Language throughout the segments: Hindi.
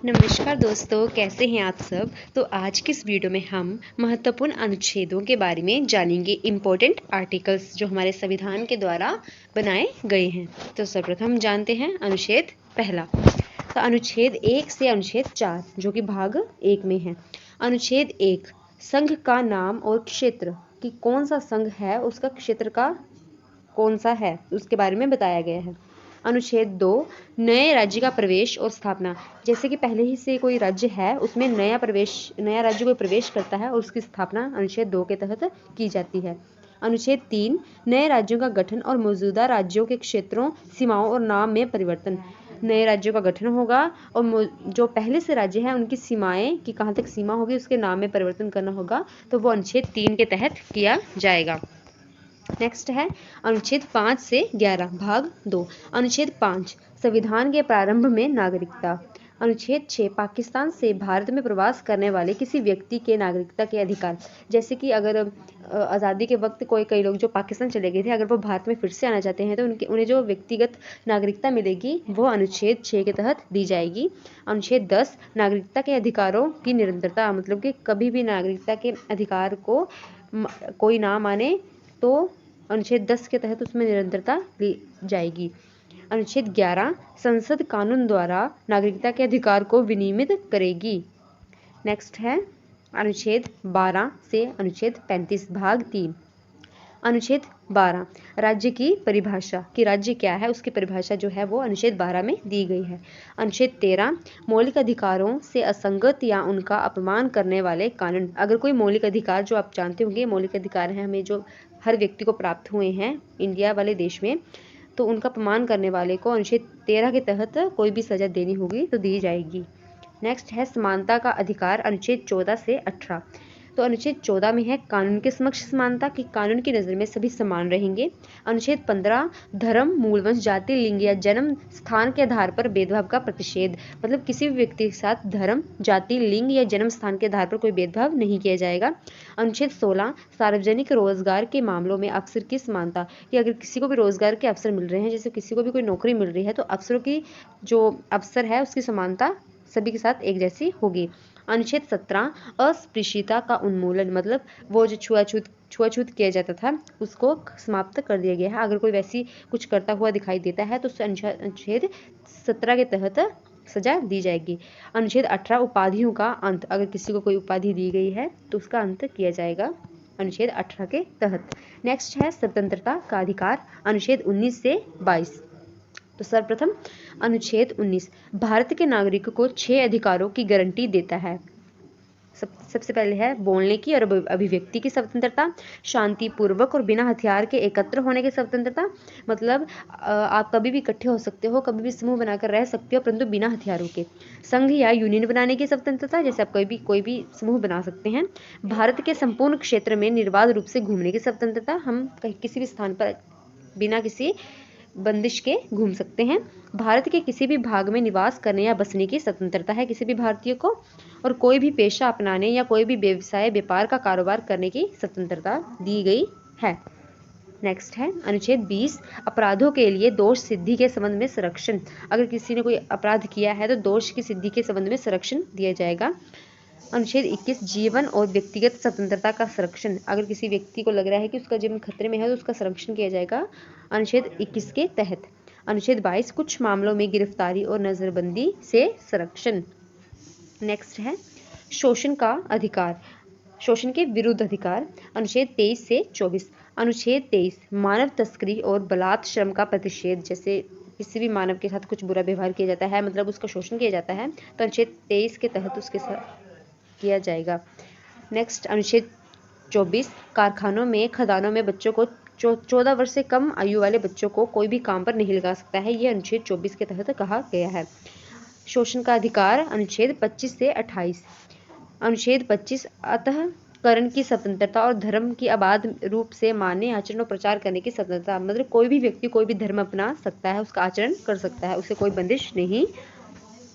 नमस्कार दोस्तों, कैसे हैं आप सब। तो आज की इस वीडियो में हम महत्वपूर्ण अनुच्छेदों के बारे में जानेंगे। इम्पोर्टेंट आर्टिकल्स जो हमारे संविधान के द्वारा बनाए गए हैं। तो सर्वप्रथम जानते हैं अनुच्छेद पहला। तो अनुच्छेद 1 से अनुच्छेद 4 जो कि भाग 1 में है। अनुच्छेद 1, संघ का नाम और क्षेत्र कि कौन सा संघ है, उसका क्षेत्र का कौन सा है, उसके बारे में बताया गया है। अनुच्छेद 2, नए राज्य का प्रवेश और स्थापना। जैसे कि पहले ही से कोई राज्य है, उसमें नया राज्य कोई प्रवेश करता है और उसकी स्थापना अनुच्छेद 2 के तहत की जाती है। अनुच्छेद 3, नए राज्यों का गठन और मौजूदा राज्यों के क्षेत्रों, सीमाओं और नाम में परिवर्तन। नए राज्यों का गठन होगा और जो पहले से राज्य है उनकी सीमाएं कि कहाँ तक सीमा होगी उसके नाम में परिवर्तन करना होगा, तो वो अनुच्छेद 3 के तहत किया जाएगा। नेक्स्ट है अनुच्छेद 5 से 11 भाग 2। अनुच्छेद 5, संविधान के प्रारंभ में नागरिकता। अनुच्छेद 6, पाकिस्तान से भारत में प्रवास करने वाले किसी व्यक्ति के नागरिकता के अधिकार। जैसे कि अगर आज़ादी के वक्त कई लोग जो पाकिस्तान चले गए थे, अगर वो भारत में फिर से आना चाहते हैं तो उन्हें जो व्यक्तिगत नागरिकता मिलेगी वो अनुच्छेद 6 के तहत दी जाएगी। अनुच्छेद 10, नागरिकता के अधिकारों की निरंतरता, मतलब कि कभी भी नागरिकता के अधिकार को कोई ना माने तो अनुच्छेद 10 के तहत उसमें निरंतरता दी जाएगी। अनुच्छेद 11, संसद कानून द्वारा नागरिकता के अधिकार को विनियमित करेगी। नेक्स्ट है अनुच्छेद 12 से अनुच्छेद 35 भाग 3। अनुच्छेद 12, राज्य की परिभाषा कि राज्य क्या है, उसकी परिभाषा जो है वो अनुच्छेद 12 में दी गई है। अनुच्छेद 13, मौलिक अधिकारों से असंगत या उनका अपमान करने वाले कानून। अगर कोई मौलिक अधिकार, जो आप जानते होंगे मौलिक अधिकार हैं हमें जो हर व्यक्ति को प्राप्त हुए हैं इंडिया वाले देश में, तो उनका अपमान करने वाले को अनुच्छेद 13 के तहत कोई भी सजा देनी होगी तो दी जाएगी। नेक्स्ट है समानता का अधिकार, अनुच्छेद 14 से 18। तो अनुच्छेद 14 में है कानून के समक्ष समानता कि कानून की नज़र में सभी समान रहेंगे। अनुच्छेद 15, धर्म, मूलवंश, जाति, लिंग या जन्म स्थान के आधार पर भेदभाव का प्रतिषेध। मतलब किसी भी व्यक्ति के साथ धर्म, जाति, लिंग या जन्म स्थान के आधार पर कोई भेदभाव नहीं किया जाएगा। अनुच्छेद 16, सार्वजनिक रोजगार के मामलों में अवसर की समानता कि अगर किसी को भी रोजगार के अवसर मिल रहे हैं, जैसे किसी को भी कोई नौकरी मिल रही है, तो अवसरों की जो अवसर है उसकी समानता सभी के साथ एक जैसी होगी। अनुच्छेद 17, अस्पृश्यता का उन्मूलन, मतलब वो जो छुआछूत किया जाता था उसको समाप्त कर दिया गया है। अगर कोई वैसी कुछ करता हुआ दिखाई देता है तो अनुच्छेद 17 के तहत सजा दी जाएगी। अनुच्छेद 18, उपाधियों का अंत। अगर किसी को कोई उपाधि दी गई है तो उसका अंत किया जाएगा अनुच्छेद 18 के तहत। नेक्स्ट है स्वतंत्रता का अधिकार, अनुच्छेद 19 से 22। तो सर्वप्रथम अनुच्छेद 19, भारत के नागरिक को 6 अधिकारों की गारंटी देता है। सबसे पहले है बोलने की और अभिव्यक्ति की स्वतंत्रता, शांतिपूर्वक और बिना हथियार के एकत्र होने की स्वतंत्रता। मतलब आप कभी भी इकट्ठे हो सकते हो, कभी भी समूह बनाकर रह सकते हो, परंतु बिना हथियारों के। संघ या यूनियन बनाने की स्वतंत्रता, जैसे आप कोई भी समूह बना सकते हैं। भारत के संपूर्ण क्षेत्र में निर्बाध रूप से घूमने की स्वतंत्रता, हम किसी भी स्थान पर बिना किसी बंदिश के घूम सकते हैं। भारत के किसी भी भाग में निवास करने या बसने की स्वतंत्रता है किसी भी भारतीय को। और कोई भी पेशा अपनाने या कोई भी व्यवसाय व्यापार का कारोबार करने की स्वतंत्रता दी गई है। नेक्स्ट है अनुच्छेद 20, अपराधों के लिए दोष सिद्धि के संबंध में संरक्षण। अगर किसी ने कोई अपराध किया है तो दोष की सिद्धि के संबंध में संरक्षण दिया जाएगा। अनुच्छेद 21, जीवन और व्यक्तिगत स्वतंत्रता का संरक्षण। अगर किसी व्यक्ति को लग रहा है कि उसका जीवन खतरे में है तो उसका संरक्षण किया जाएगा अनुच्छेद 21 के तहत। अनुच्छेद 22, कुछ मामलों में गिरफ्तारी और नजरबंदी से संरक्षण। नेक्स्ट है शोषण का अधिकार, शोषण के विरुद्ध अधिकार, अनुच्छेद 23 से 24। अनुच्छेद 23, मानव तस्करी और बलात् श्रम का प्रतिषेध। जैसे किसी भी मानव के साथ कुछ बुरा व्यवहार किया जाता है, मतलब उसका शोषण किया जाता है, तो अनुच्छेद 23 के तहत उसके साथ किया जाएगा। नेक्स्ट अनुच्छेद 24, कारखानों में, खदानों में बच्चों को 14 वर्ष से कम आयु वाले बच्चों को कोई भी काम पर नहीं लगा सकता है, यह अनुच्छेद 24 के तहत कहा गया है। शोषण का अधिकार, अनुच्छेद 25 से 28। अनुच्छेद 25, अतःकरण की स्वतंत्रता और धर्म की अबाध रूप से मान्य आचरण और प्रचार करने की स्वतंत्रता। मतलब कोई भी व्यक्ति कोई भी धर्म अपना सकता है, उसका आचरण कर सकता है, उसे कोई बंदिश नहीं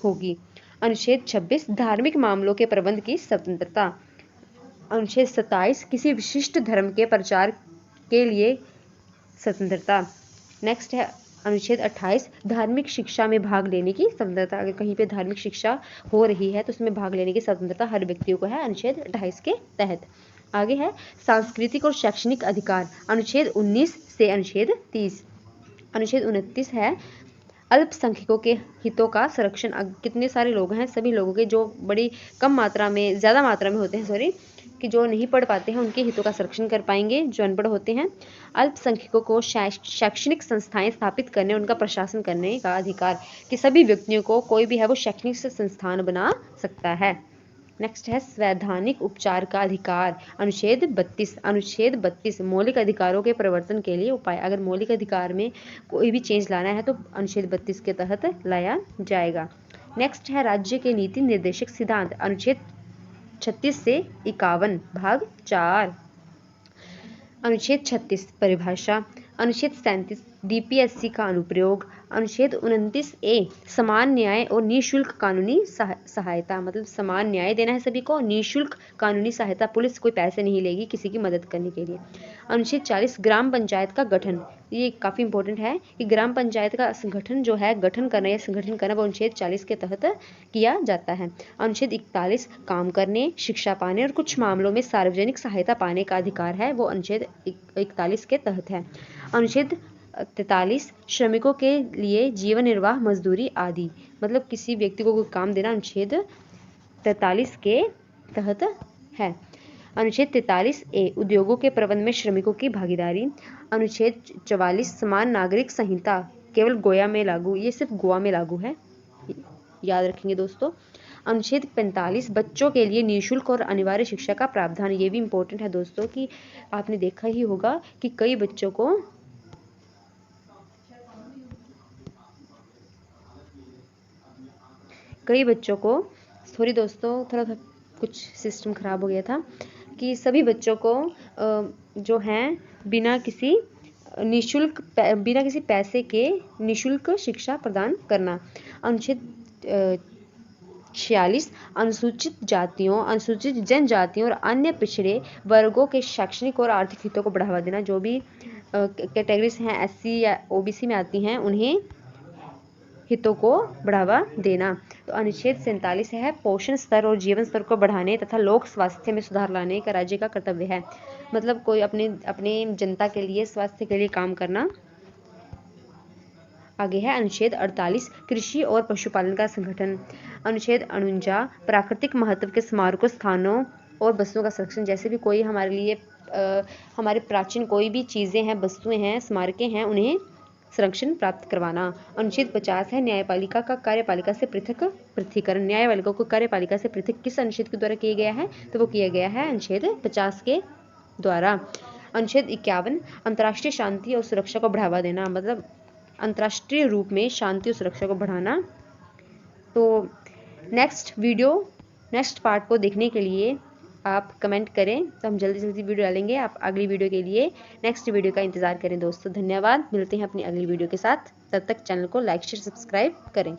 होगी। अनुच्छेद 26, धार्मिक मामलों के प्रबंध की स्वतंत्रता। अनुच्छेद 27, किसी विशिष्ट धर्म के प्रचार के लिए स्वतंत्रता। नेक्स्ट है अनुच्छेद 28 धार्मिक शिक्षा में भाग लेने की स्वतंत्रता। अगर कहीं पे धार्मिक शिक्षा हो रही है तो उसमें भाग लेने की स्वतंत्रता हर व्यक्ति को है अनुच्छेद 28 के तहत। आगे है सांस्कृतिक और शैक्षणिक अधिकार, अनुच्छेद 19 से अनुच्छेद 30। अनुच्छेद 29 है अल्पसंख्यकों के हितों का संरक्षण। कितने सारे लोग हैं, सभी लोगों के जो बड़ी कम मात्रा में, ज़्यादा मात्रा में होते हैं, सॉरी, कि जो नहीं पढ़ पाते हैं उनके हितों का संरक्षण कर पाएंगे जो अनपढ़ होते हैं। अल्पसंख्यकों को शैक्षणिक संस्थाएं स्थापित करने, उनका प्रशासन करने का अधिकार, कि सभी व्यक्तियों को कोई भी है वो शैक्षणिक संस्थान बना सकता है। नेक्स्ट है संवैधानिक उपचार का अधिकार, अनुच्छेद 32। अनुच्छेद 32 मौलिक अधिकारों के प्रवर्तन के लिए उपाय। अगर मौलिक अधिकार में कोई भी चेंज लाना है तो अनुच्छेद 32 के तहत लाया जाएगा। नेक्स्ट है राज्य के नीति निर्देशक सिद्धांत, अनुच्छेद 36 से 51 भाग 4। अनुच्छेद 36 परिभाषा, अनुच्छेद 37 डीपीएससी का अनुप्रयोग, अनुच्छेद 29 ए समान न्याय और निःशुल्क कानूनी सहायता, मतलब समान न्याय देना है सभी को, निःशुल्क कानूनी सहायता, पुलिस कोई पैसे नहीं लेगी किसी की मदद करने के लिए। अनुच्छेद 40 ग्राम पंचायत का गठन, ये काफ़ी इंपॉर्टेंट है कि ग्राम पंचायत का संगठन जो है गठन करना या संगठन करना वो अनुच्छेद 40 के तहत किया जाता है। अनुच्छेद 41 काम करने, शिक्षा पाने और कुछ मामलों में सार्वजनिक सहायता पाने का अधिकार है, वो अनुच्छेद 41 के तहत है। अनुच्छेद 43 श्रमिकों के लिए जीवन निर्वाह मजदूरी आदि, मतलब किसी व्यक्ति को कोई काम देना अनुच्छेद 43 के तहत है। अनुच्छेद 43 ए उद्योगों के प्रबंध में श्रमिकों की भागीदारी। अनुच्छेद 44 समान नागरिक संहिता केवल गोवा में लागू, ये सिर्फ गोवा में लागू है, याद रखेंगे दोस्तों। अनुच्छेद 45 बच्चों के लिए निःशुल्क और अनिवार्य शिक्षा का प्रावधान, ये भी इम्पोर्टेंट है दोस्तों कि आपने देखा ही होगा कि कई बच्चों को सॉरी दोस्तों, थोड़ा कुछ सिस्टम खराब हो गया था, कि सभी बच्चों को जो हैं बिना किसी पैसे के निःशुल्क शिक्षा प्रदान करना। अनुच्छेद 46 अनुसूचित जातियों, अनुसूचित जनजातियों और अन्य पिछड़े वर्गों के शैक्षणिक और आर्थिक हितों को बढ़ावा देना। जो भी कैटेगरीज हैं एससी या ओबीसी में आती हैं उन्हें हितों को बढ़ावा देना। तो अनुच्छेद 47 है पोषण स्तर और जीवन स्तर को बढ़ाने तथा लोक स्वास्थ्य में सुधार लाने का राज्य का कर्तव्य है, मतलब कोई अपने जनता के लिए स्वास्थ्य के लिए काम करना। आगे है अनुच्छेद 48 कृषि और पशुपालन का संगठन। अनुच्छेद 49 प्राकृतिक महत्व के स्मारकों, स्थानों और वस्तुओं का संरक्षण, जैसे भी कोई हमारे लिए हमारे प्राचीन कोई भी चीज़ें हैं, वस्तुएं हैं, स्मारकें हैं, उन्हें संरक्षण प्राप्त करवाना। अनुच्छेद 50 है न्यायपालिका का कार्यपालिका से पृथकीकरण। न्यायपालिका को कार्यपालिका से पृथक किस अनुच्छेद के द्वारा किया गया है, तो वो किया गया है अनुच्छेद 50 के द्वारा। अनुच्छेद 51 अंतर्राष्ट्रीय शांति और सुरक्षा को बढ़ावा देना, मतलब अंतर्राष्ट्रीय रूप में शांति और सुरक्षा को बढ़ाना। तो नेक्स्ट पार्ट को देखने के लिए आप कमेंट करें, तो हम जल्दी वीडियो डालेंगे। आप अगली वीडियो के लिए नेक्स्ट वीडियो का इंतज़ार करें दोस्तों। धन्यवाद, मिलते हैं अपनी अगली वीडियो के साथ। तब तक चैनल को लाइक शेयर सब्सक्राइब करें।